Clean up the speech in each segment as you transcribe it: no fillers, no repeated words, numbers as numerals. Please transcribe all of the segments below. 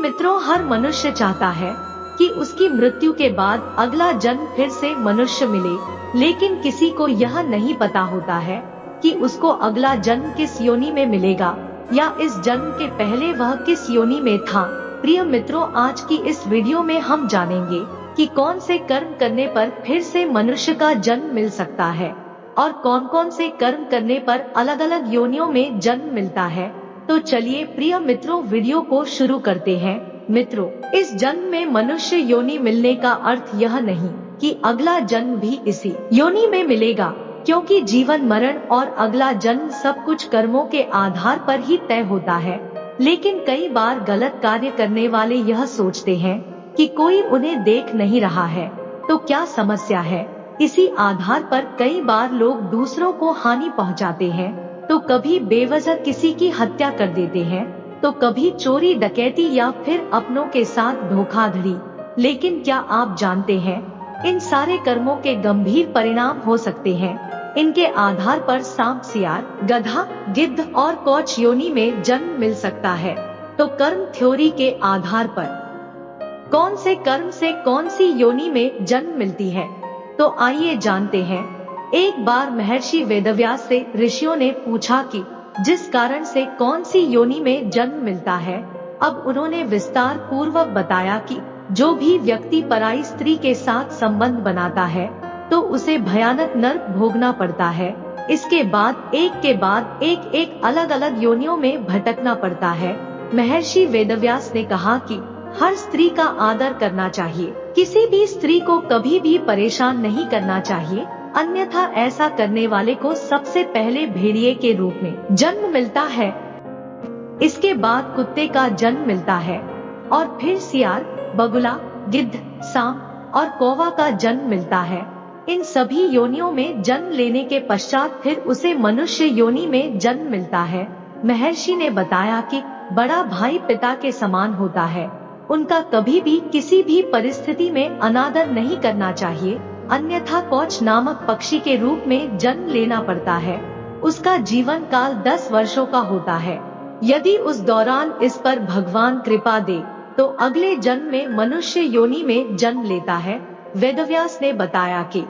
मित्रों, हर मनुष्य चाहता है कि उसकी मृत्यु के बाद अगला जन्म फिर से मनुष्य मिले, लेकिन किसी को यह नहीं पता होता है कि उसको अगला जन्म किस योनि में मिलेगा या इस जन्म के पहले वह किस योनि में था। प्रिय मित्रों, आज की इस वीडियो में हम जानेंगे कि कौन से कर्म करने पर फिर से मनुष्य का जन्म मिल सकता है और कौन कौन से कर्म करने पर अलग अलग योनियों में जन्म मिलता है। तो चलिए प्रिय मित्रों, वीडियो को शुरू करते हैं। मित्रों, इस जन्म में मनुष्य योनि मिलने का अर्थ यह नहीं कि अगला जन्म भी इसी योनि में मिलेगा, क्योंकि जीवन मरण और अगला जन्म सब कुछ कर्मों के आधार पर ही तय होता है। लेकिन कई बार गलत कार्य करने वाले यह सोचते हैं कि कोई उन्हें देख नहीं रहा है, तो क्या समस्या है। इसी आधार पर कई बार लोग दूसरों को हानि पहुंचाते हैं, तो कभी बेवजह किसी की हत्या कर देते हैं, तो कभी चोरी डकैती या फिर अपनों के साथ धोखाधड़ी। लेकिन क्या आप जानते हैं, इन सारे कर्मों के गंभीर परिणाम हो सकते हैं। इनके आधार पर सांप, सियार, गधा, गिद्ध और कौछ योनि में जन्म मिल सकता है। तो कर्म थ्योरी के आधार पर कौन से कर्म से कौन सी योनि में जन्म मिलती है, तो आइए जानते हैं। एक बार महर्षि वेदव्यास से ऋषियों ने पूछा कि जिस कारण से कौन सी योनि में जन्म मिलता है। अब उन्होंने विस्तार पूर्वक बताया कि जो भी व्यक्ति पराई स्त्री के साथ संबंध बनाता है तो उसे भयानक नरक भोगना पड़ता है। इसके बाद एक के बाद एक अलग अलग योनियों में भटकना पड़ता है। महर्षि वेदव्यास ने कहा कि हर स्त्री का आदर करना चाहिए, किसी भी स्त्री को कभी भी परेशान नहीं करना चाहिए, अन्यथा ऐसा करने वाले को सबसे पहले भेड़िए के रूप में जन्म मिलता है, इसके बाद कुत्ते का जन्म मिलता है और फिर सियार, बगुला, गिद्ध, सांप और कौवा का जन्म मिलता है। इन सभी योनियों में जन्म लेने के पश्चात फिर उसे मनुष्य योनि में जन्म मिलता है। महर्षि ने बताया कि बड़ा भाई पिता के समान होता है, उनका कभी भी किसी भी परिस्थिति में अनादर नहीं करना चाहिए, अन्यथा कौछ नामक पक्षी के रूप में जन्म लेना पड़ता है। उसका जीवन काल 10 वर्षों का होता है। यदि उस दौरान इस पर भगवान कृपा दे तो अगले जन्म में मनुष्य योनि में जन्म लेता है। वेदव्यास ने बताया कि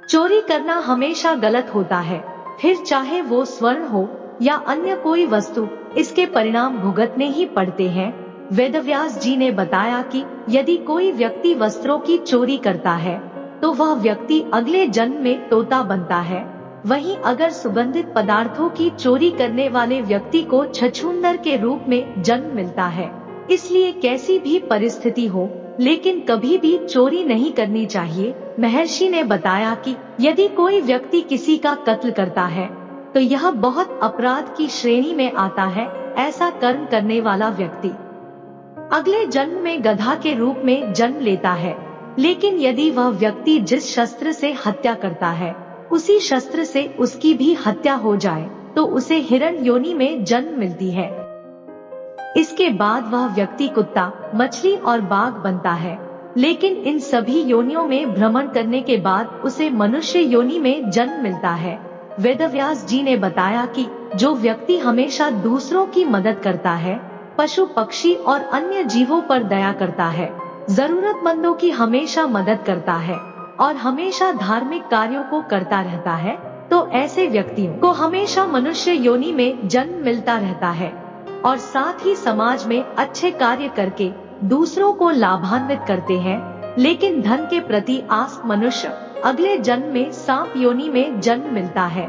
चोरी करना हमेशा गलत होता है, फिर चाहे वो स्वर्ण हो या अन्य कोई वस्तु, इसके परिणाम भुगतने ही पड़ते हैं। वेदव्यास जी ने बताया कि यदि कोई व्यक्ति वस्त्रों की चोरी करता है तो वह व्यक्ति अगले जन्म में तोता बनता है। वहीं अगर सुगंधित पदार्थों की चोरी करने वाले व्यक्ति को छछूंदर के रूप में जन्म मिलता है। इसलिए कैसी भी परिस्थिति हो, लेकिन कभी भी चोरी नहीं करनी चाहिए। महर्षि ने बताया कि यदि कोई व्यक्ति किसी का कत्ल करता है तो यह बहुत अपराध की श्रेणी में आता है। ऐसा कर्म करने वाला व्यक्ति अगले जन्म में गधा के रूप में जन्म लेता है। लेकिन यदि वह व्यक्ति जिस शस्त्र से हत्या करता है उसी शस्त्र से उसकी भी हत्या हो जाए तो उसे हिरण योनि में जन्म मिलती है। इसके बाद वह व्यक्ति कुत्ता, मछली और बाघ बनता है। लेकिन इन सभी योनियों में भ्रमण करने के बाद उसे मनुष्य योनि में जन्म मिलता है। वेदव्यास जी ने बताया कि जो व्यक्ति हमेशा दूसरों की मदद करता है, पशु पक्षी और अन्य जीवों पर दया करता है, जरूरतमंदों की हमेशा मदद करता है और हमेशा धार्मिक कार्यों को करता रहता है, तो ऐसे व्यक्तियों को हमेशा मनुष्य योनि में जन्म मिलता रहता है और साथ ही समाज में अच्छे कार्य करके दूसरों को लाभान्वित करते हैं। लेकिन धन के प्रति आसक्त मनुष्य अगले जन्म में सांप योनि में जन्म मिलता है।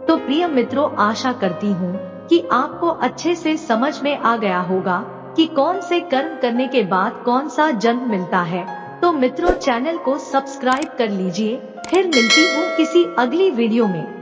तो प्रिय मित्रों, आशा करती हूँ कि आपको अच्छे से समझ में आ गया होगा कि कौन से कर्म करने के बाद कौन सा जन्म मिलता है। तो मित्रों, चैनल को सब्सक्राइब कर लीजिए। फिर मिलती हूँ किसी अगली वीडियो में।